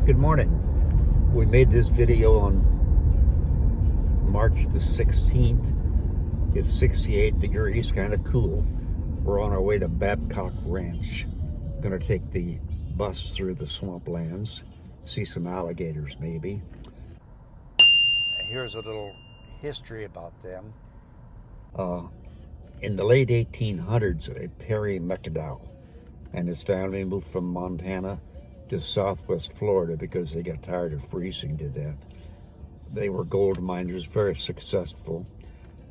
Good morning. We made this video on March the 16th. It's 68 degrees, kind of cool. We're on our way to Babcock Ranch. Gonna take the bus through the swamplands, see some alligators maybe. Here's a little history about them. In the late 1800s, Perry McAdowell and his family moved from Montana to southwest Florida because they got tired of freezing to death. They were gold miners, very successful.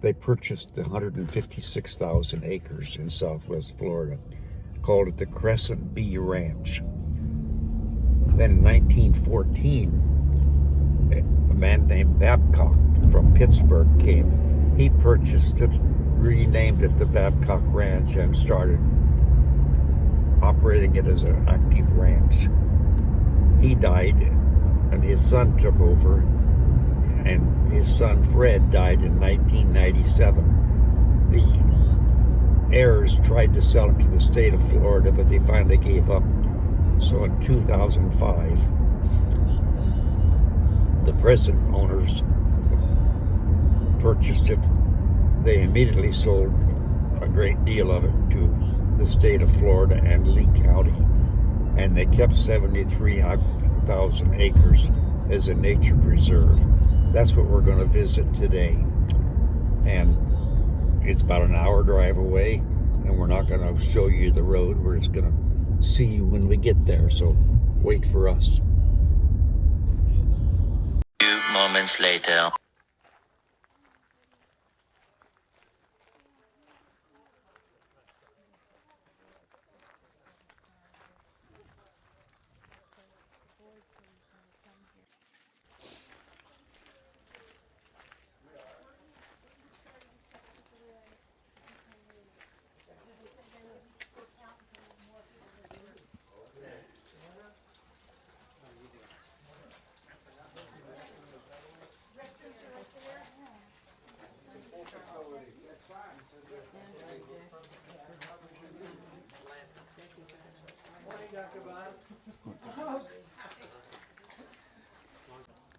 They purchased 156,000 acres in southwest Florida, called it the Crescent B Ranch. Then in 1914, a man named Babcock from Pittsburgh came. He purchased it, renamed it the Babcock Ranch, and started operating it as an active ranch. He died, and his son took over, and his son Fred died in 1997. The heirs tried to sell it to the state of Florida, but they finally gave up. So in 2005, the present owners purchased it. They immediately sold a great deal of it to the state of Florida and Lee County, and they kept 73,000 acres as a nature preserve. That's what we're going to visit today, and it's about an hour drive away, and we're not going to show you the road. We're just going to see you when we get there, so wait for us. Few moments later.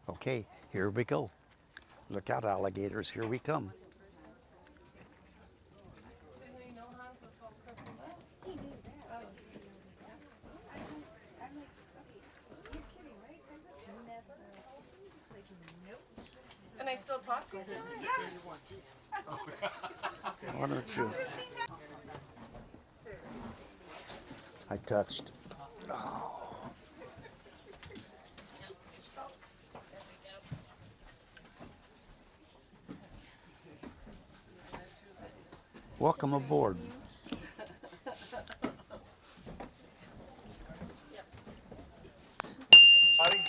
Okay, here we go. Look out, alligators, here we come. And I still talk to you? Yes. Why don't you? I touched. Oh. Welcome aboard. Howdy.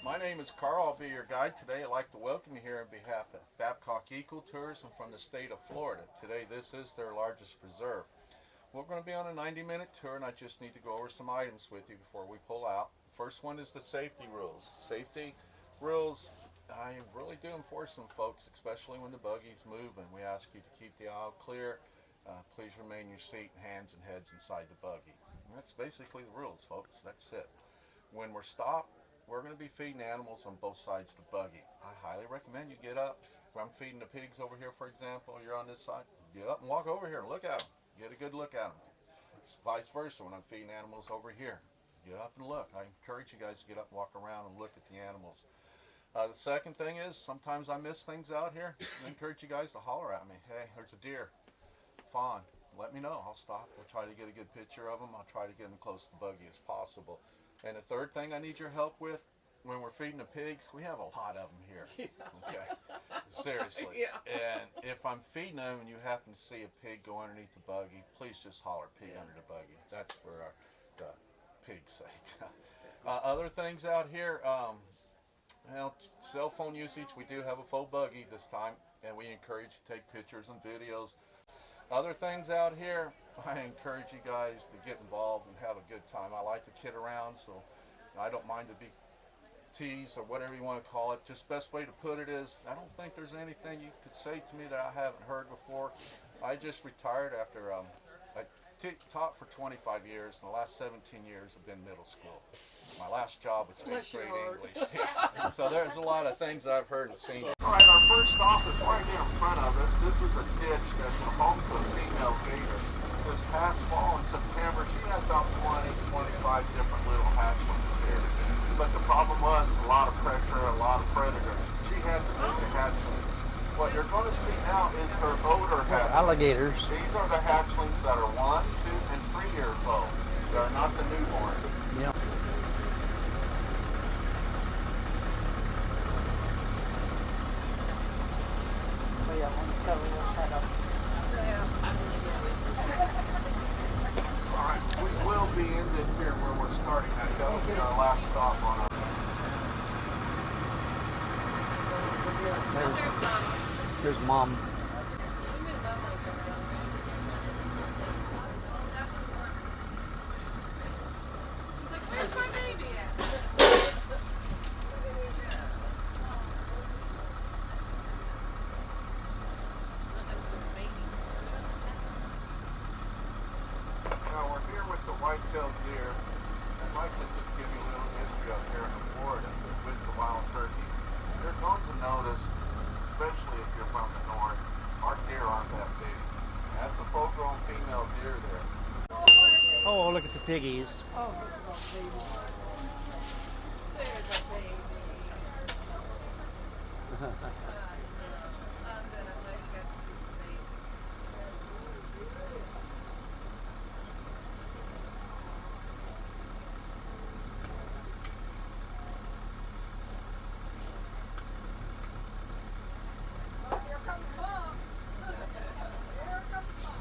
My name is Carl. I'll be your guide today. I'd like to welcome you here on behalf of Babcock Ecotourism from the state of Florida. Today this is their largest preserve. We're going to be on a 90-minute tour, and I just need to go over some items with you before we pull out. First one is the safety rules. Safety rules, I really do enforce them, folks, especially when the buggy's moving. We ask you to keep the aisle clear. Please remain in your seat, hands and heads inside the buggy. And that's basically the rules, folks. That's it. When we're stopped, we're going to be feeding animals on both sides of the buggy. I highly recommend you get up. If I'm feeding the pigs over here, for example, you're on this side, get up and walk over here and look at them. Get a good look at them. It's vice versa when I'm feeding animals over here. Get up and look. I encourage you guys to get up and walk around and look at the animals. The second thing is, sometimes I miss things out here. I encourage you guys to holler at me. Hey, there's a deer. Fawn. Let me know. I'll stop. We'll try to get a good picture of them. I'll try to get them close to the buggy as possible. And the third thing I need your help with, when we're feeding the pigs, we have a lot of them here. Okay, seriously. Yeah. And if I'm feeding them and you happen to see a pig go underneath the buggy, please just holler pig under the buggy. That's for the pig's sake. Other things out here, well, cell phone usage. We do have a full buggy this time, and we encourage you to take pictures and videos. Other things out here, I encourage you guys to get involved and have a good time. I like to kid around, so I don't mind to be teased or whatever you want to call it. Just best way to put it is, I don't think there's anything you could say to me that I haven't heard before. I just retired after taught for 25 years, and the last 17 years have been middle school. My last job was 8th grade English. So there's a lot of things I've heard and seen. All right, our first stop is right here in front of us. This is a ditch that's home to a female gator. This past fall in September, she had about 20, 25 different little hatchlings here. But the problem was a lot of pressure, a lot of predators. She had to make the hatchlings. What you're going to see now is her older hatchlings. Alligators. These are the hatchlings that are 1, 2, and 3 years old. They are not the newborn. Yeah. All right, we will be ended here where we're starting at. That will be our last stop on our. There's Mom. Where's my baby at? Now we're here with the white-tailed deer. I'd like to just give you a little history up here in Florida with the wild turkeys. You're going to notice, especially if you're from the north, our deer aren't that big. That's a full-grown female deer there. Oh, look at the piggies. Oh, look at that baby. There's a baby. Here comes Mom. Here comes Mom.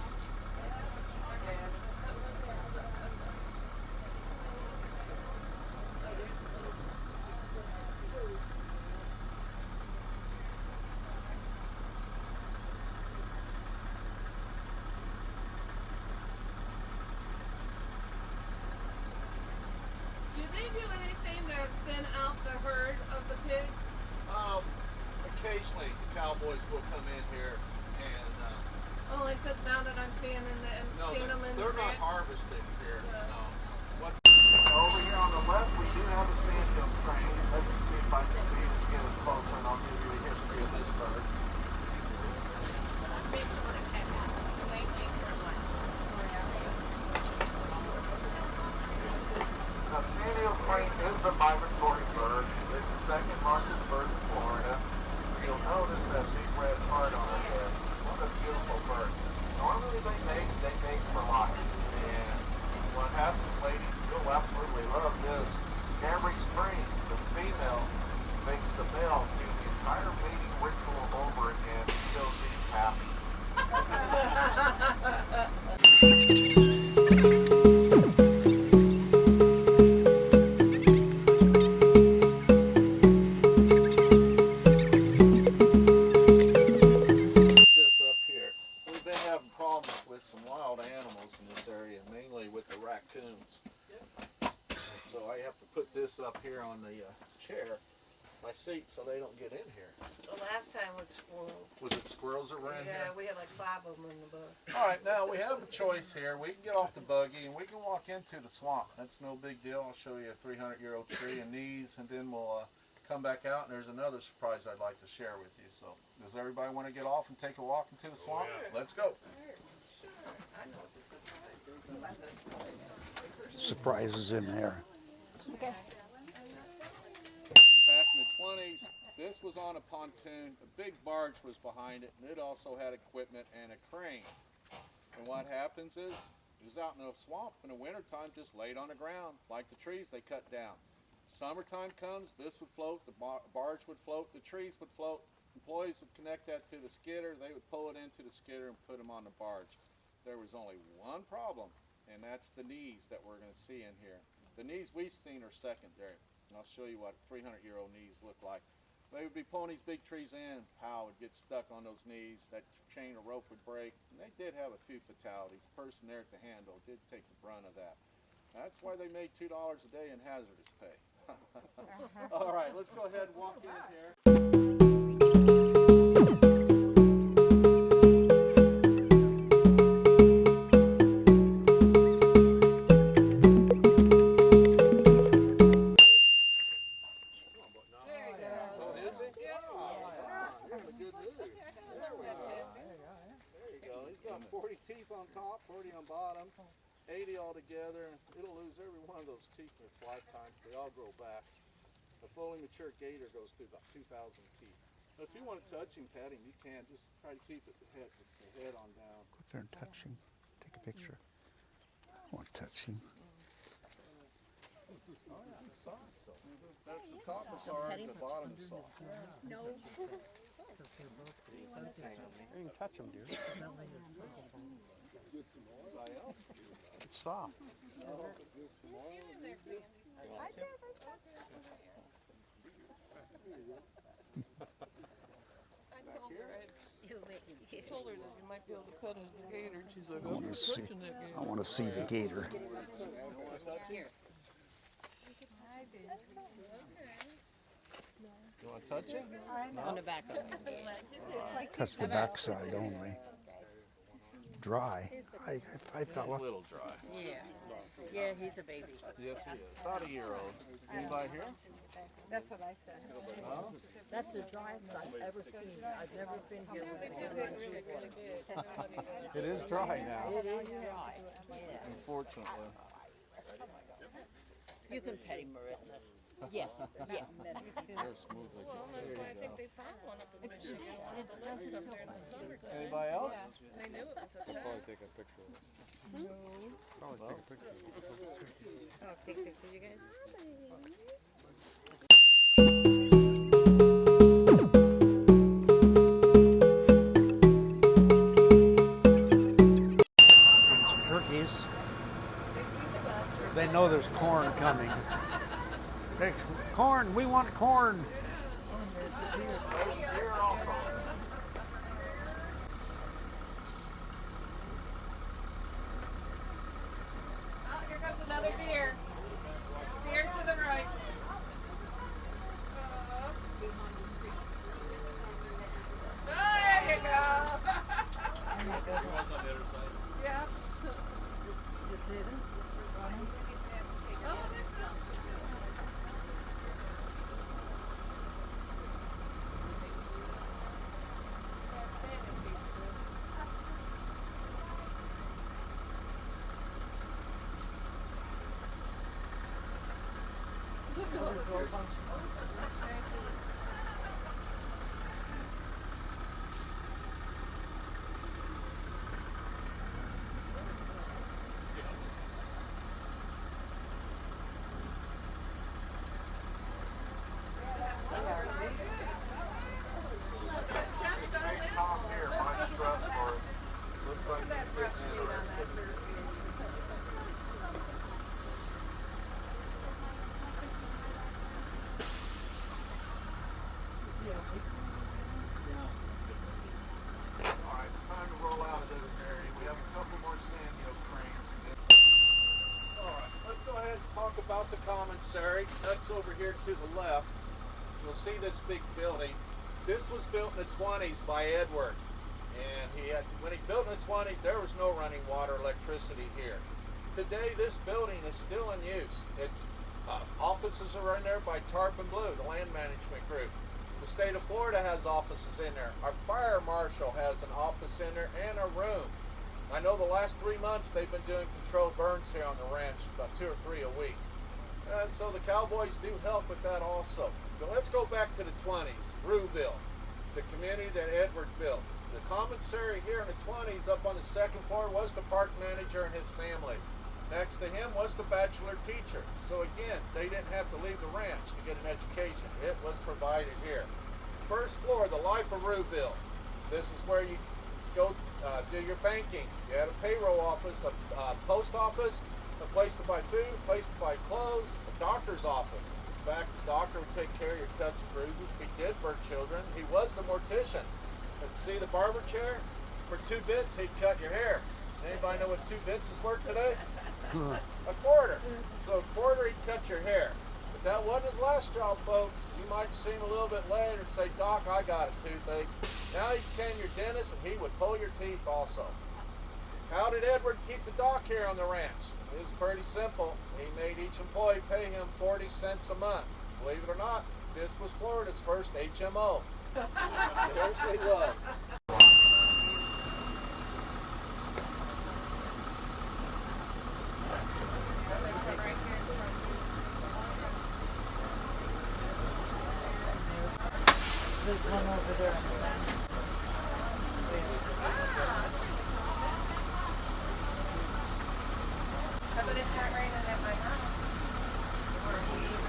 Do they do anything to thin out the herd of the pigs? Occasionally, the cowboys will come in here and Only since now that I'm seeing seeing them in they're the not ranch. harvested here. Yeah. No. Over here on the left, we do have a sand-dome crane. Let me see if I can get it closer, and I'll give you a history of this bird. Now, sand-dome crane is a migratory bird. It's the second largest bird in Florida. You'll notice that big red heart on it there. What a beautiful bird. Normally they mate for life. And what happens, ladies, you'll absolutely love this. Every spring, the female makes the male do the entire mating ritual over again until she's happy. This up here, we've been having problems with some wild animals in this area, mainly with the raccoons. So I have to put this up here on the chair, my seat, so they don't get in here. The last time was squirrels. Was it squirrels that were in here? Yeah, we had like 5 of them in the bus. All right, now we have a choice here. We can get off the buggy and we can walk into the swamp. That's no big deal. I'll show you a 300-year-old tree and these, and then we'll come back out, and there's another surprise I'd like to share with you. So does everybody want to get off and take a walk into the swamp? Let's go. Surprises in there. Back in the 20s, this was on a pontoon. A big barge was behind it, and it also had equipment and a crane. And what happens is, it was out in the swamp in the wintertime, just laid on the ground, like the trees they cut down. Summertime comes, this would float, the barge would float, the trees would float. Employees would connect that to the skidder, they would pull it into the skidder and put them on the barge. There was only one problem, and that's the knees that we're going to see in here. The knees we've seen are secondary, and I'll show you what 300-year-old knees look like. They would be pulling these big trees in, pow would get stuck on those knees, that chain of rope would break, and they did have a few fatalities. The person there at the handle did take the brunt of that. That's why they made $2 a day in hazardous pay. All right, let's go ahead and walk in here. down bottom, 80 altogether. It'll lose every one of those teeth in its lifetime. They all grow back. A fully mature gator goes through about 2,000 teeth. Now, if you want to touch him, pet him, you can. Just try to keep the head on down. Go there and touch him. Take a picture. I want to touch him. That's the top is hard, the bottom is soft. You can touch him, dear. It's soft. I told her that you might be able to cut a gator, and she's like, I I'm want not to see. touching that gator. I want to see the gator. You want to touch him? On the back of him. Touch the backside only. Dry. I felt A like little dry. Yeah. Yeah, he's a baby. Yes, he is. About a year old. Anybody here? That's what I said. No? That's the driest I've ever seen. I've never been here with It is dry now, It is dry. Yeah. unfortunately. You can pet him, Marissa. Yeah, yeah. Very smoothly. There you I think go. they found one up in Michigan. It doesn't feel like Anybody else? They knew it was a Probably take a picture of it. Probably take a picture of it. Oh, take a picture, you guys? some turkeys. They know there's corn coming. Hey, corn! We want corn! Oh, here comes another deer. Deer to the right. There you go. Yeah. You see them? Running? Oh, Top here, my strut for it. Looks like it's getting interested. Alright, it's time to roll out of this area. We have a couple more Sandio cranes. Alright, let's go ahead and talk about the commissary. That's over here to the left. You'll see this big building. This was built in the 20s by Edward. And when he built in the 20s, there was no running water, electricity here. Today, this building is still in use. Its offices are in there by Tarpon Blue, the land management group. The state of Florida has offices in there. Our fire marshal has an office in there and a room. I know the last 3 months they've been doing controlled burns here on the ranch, about 2 or 3 a week. And so the cowboys do help with that also. So let's go back to the 20s, Ruville, the community that Edward built. The commissary here in the 20s up on the 2nd floor was the park manager and his family. Next to him was the bachelor teacher. So again, they didn't have to leave the ranch to get an education. It was provided here. First floor, the life of Ruville. This is where you go do your banking. You had a payroll office, a post office, a place to buy food, a place to buy clothes, a doctor's office. In fact, the doctor would take care of your cuts and bruises. He did for children. He was the mortician. And see the barber chair? For 2 bits, he'd cut your hair. Anybody know what 2 bits is worth today? A quarter. So a quarter, he'd cut your hair. But that wasn't his last job, folks. You might see him a little bit later and say, Doc, I got a toothache. Now he became your dentist, and he would pull your teeth also. How did Edward keep the doc here on the ranch? It was pretty simple. He made each employee pay him 40 cents a month. Believe it or not, this was Florida's first HMO. Seriously was. there's one over there on the left. But it's not raining at my house. Or he